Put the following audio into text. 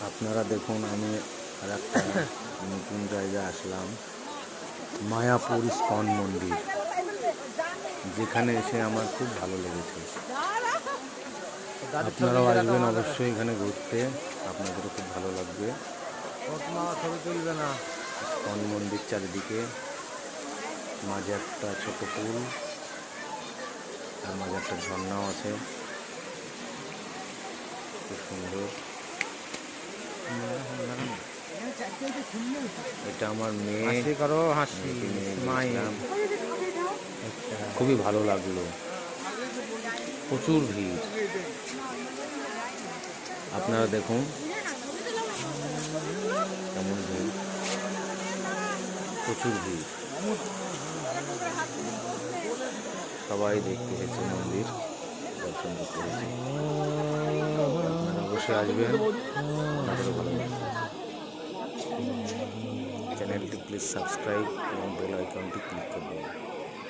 আপনারা দেখুন, আমি আর একটা নতুন জায়গায় আসলাম, মায়াপুর ইস্কন মন্দির, যেখানে এসে আমার খুব ভালো লেগেছে। আপনারাও আসবেন অবশ্যই এখানে ঘুরতে, আপনাদেরও খুব ভালো লাগবে। ইস্কন মন্দির চারিদিকে, মাঝে একটা ছোট পুল, তার মাঝে একটা ঝর্ণাও আছে, খুব সুন্দর। এটা আমার মেয়ে, মেয়েকে নিয়ে গিয়েছিলাম, খুবই ভালো লাগলো। প্রচুর ভিড়, আপনারা দেখুন কেমন ভিড়, প্রচুর ভিড়। সবাই দেখতে এসেছে মন্দির, দর্শন করতে এসেছে। আপনারা অবশ্যই আসবেন, আপনাদেরও ভালো লাগবে। চ্যানেলটি প্লিজ সাবস্ক্রাইব এবং বেল আইকনটি ক্লিক করবেন।